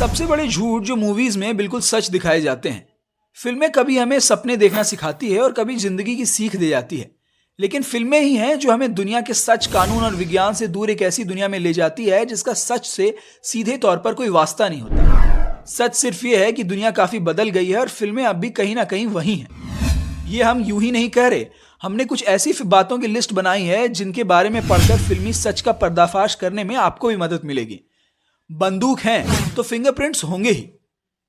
सबसे बड़े झूठ जो मूवीज में बिल्कुल सच दिखाए जाते हैं। फिल्में कभी हमें सपने देखना सिखाती है और कभी जिंदगी की सीख दे जाती है, लेकिन फिल्में ही हैं जो हमें दुनिया के सच, कानून और विज्ञान से दूर एक ऐसी दुनिया में ले जाती है जिसका सच से सीधे तौर पर कोई वास्ता नहीं होता। सच सिर्फ ये है कि दुनिया काफी बदल गई है और फिल्में अब भी कहीं ना कहीं वही हैं। ये हम यूं ही नहीं कह रहे, हमने कुछ ऐसी बातों की लिस्ट बनाई है जिनके बारे में पढ़कर फिल्मी सच का पर्दाफाश करने में आपको भी मदद मिलेगी। बंदूक है तो फिंगरप्रिंट्स होंगे ही।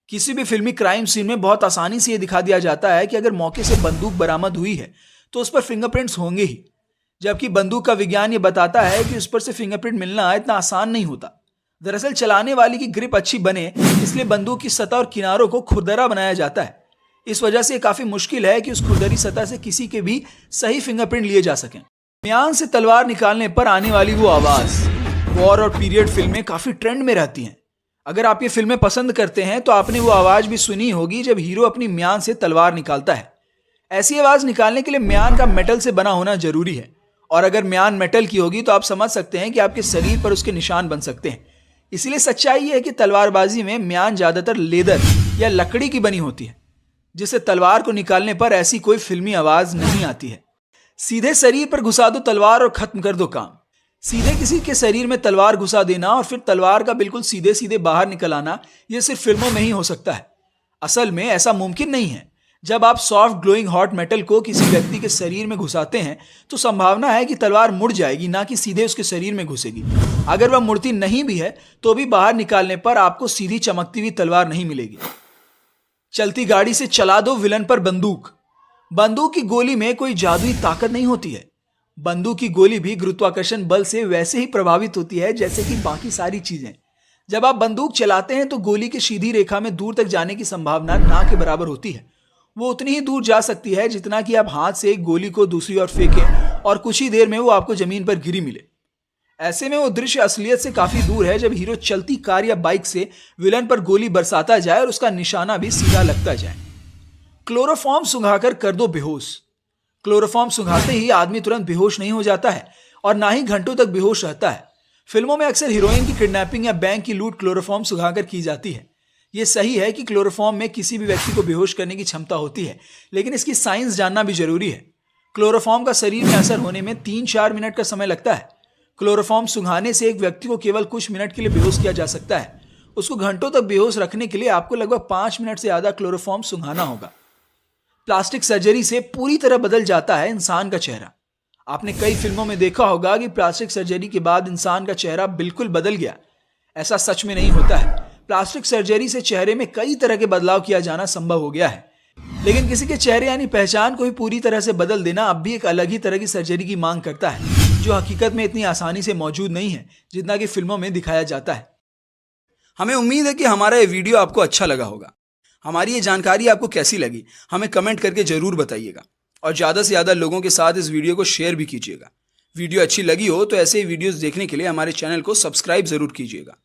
किसी भी फिल्मी क्राइम सीन में बहुत आसानी से यह दिखा दिया जाता है कि अगर मौके से बंदूक बरामद हुई है तो उस पर फिंगरप्रिंट्स होंगे ही, जबकि बंदूक का विज्ञान ये बताता है कि उस पर से फिंगरप्रिंट मिलना इतना आसान नहीं होता। दरअसल चलाने वाली की ग्रिप अच्छी बने इसलिए बंदूक की सतह और किनारों को खुरदरा बनाया जाता है। इस वजह से काफी मुश्किल है कि उस खुरदरी सतह से किसी के भी सही फिंगरप्रिंट लिए जा सकें। म्यान से तलवार निकालने पर आने वाली वो आवाज वॉर और पीरियड फिल्में काफी ट्रेंड में रहती हैं। अगर आप ये फिल्में पसंद करते हैं तो आपने वो आवाज भी सुनी होगी जब हीरो अपनी म्यान से तलवार निकालता है। ऐसी आवाज निकालने के लिए म्यान का मेटल से बना होना जरूरी है, और अगर म्यान मेटल की होगी तो आप समझ सकते हैं कि आपके शरीर पर उसके निशान बन सकते हैं। इसीलिए सच्चाई है कि तलवारबाजी में म्यान ज्यादातर लेदर या लकड़ी की बनी होती है, जिससे तलवार को निकालने पर ऐसी कोई फिल्मी आवाज नहीं आती है। सीधे शरीर पर घुसा दो तलवार और खत्म कर दो काम। सीधे किसी के शरीर में तलवार घुसा देना और फिर तलवार का बिल्कुल सीधे सीधे बाहर निकल आना, यह सिर्फ फिल्मों में ही हो सकता है। असल में ऐसा मुमकिन नहीं है। जब आप सॉफ्ट ग्लोइंग हॉट मेटल को किसी व्यक्ति के शरीर में घुसाते हैं तो संभावना है कि तलवार मुड़ जाएगी, ना कि सीधे उसके शरीर में घुसेगी। अगर वह मुड़ती नहीं भी है तो भी बाहर निकालने पर आपको सीधी चमकती हुई तलवार नहीं मिलेगी। चलती गाड़ी से चला दो विलन पर बंदूक। बंदूक की गोली में कोई जादुई ताकत नहीं होती है। बंदूक की गोली भी गुरुत्वाकर्षण बल से वैसे ही प्रभावित होती है जैसे कि बाकी सारी चीजें। जब आप बंदूक चलाते हैं तो गोली की सीधी रेखा में दूर तक जाने की संभावना ना के बराबर होती है। वो उतनी ही दूर जा सकती है जितना कि आप हाथ से एक गोली को दूसरी ओर फेंकें और कुछ ही देर में वो आपको जमीन पर गिरी मिले। ऐसे में वो दृश्य असलियत से काफी दूर है जब हीरो चलती कार या बाइक से विलन पर गोली बरसाता जाए और उसका निशाना भी सीधा लगता जाए। क्लोरोफॉर्म सुंघाकर कर दो बेहोश। क्लोरोफॉर्म सुंघाते ही आदमी तुरंत बेहोश नहीं हो जाता है और ना ही घंटों तक बेहोश रहता है। फिल्मों में अक्सर हीरोइन की किडनैपिंग या बैंक की लूट क्लोरोफॉर्म सुंघाकर की जाती है। यह सही है कि क्लोरोफॉर्म में किसी भी व्यक्ति को बेहोश करने की क्षमता होती है, लेकिन इसकी साइंस जानना भी जरूरी है। क्लोरोफॉर्म का शरीर में असर होने में 3-4 मिनट का समय लगता है। क्लोरोफॉर्म सुंघाने से एक व्यक्ति को केवल कुछ मिनट के लिए बेहोश किया जा सकता है। उसको घंटों तक बेहोश रखने के लिए आपको लगभग 5 मिनट से ज्यादा क्लोरोफॉर्म सुंघाना होगा। प्लास्टिक सर्जरी से पूरी तरह बदल जाता है इंसान का चेहरा। आपने कई फिल्मों में देखा होगा कि प्लास्टिक सर्जरी के बाद इंसान का चेहरा बिल्कुल बदल गया। ऐसा सच में नहीं होता है। प्लास्टिक सर्जरी से चेहरे में कई तरह के बदलाव किया जाना संभव हो गया है, लेकिन किसी के चेहरे यानी पहचान को भी पूरी तरह से बदल देना अब भी एक अलग ही तरह की सर्जरी की मांग करता है, जो हकीकत में इतनी आसानी से मौजूद नहीं है जितना कि फिल्मों में दिखाया जाता है। हमें उम्मीद है कि हमारा ये वीडियो आपको अच्छा लगा होगा। हमारी ये जानकारी आपको कैसी लगी हमें कमेंट करके जरूर बताइएगा, और ज़्यादा से ज़्यादा लोगों के साथ इस वीडियो को शेयर भी कीजिएगा। वीडियो अच्छी लगी हो तो ऐसे ही वीडियोस देखने के लिए हमारे चैनल को सब्सक्राइब जरूर कीजिएगा।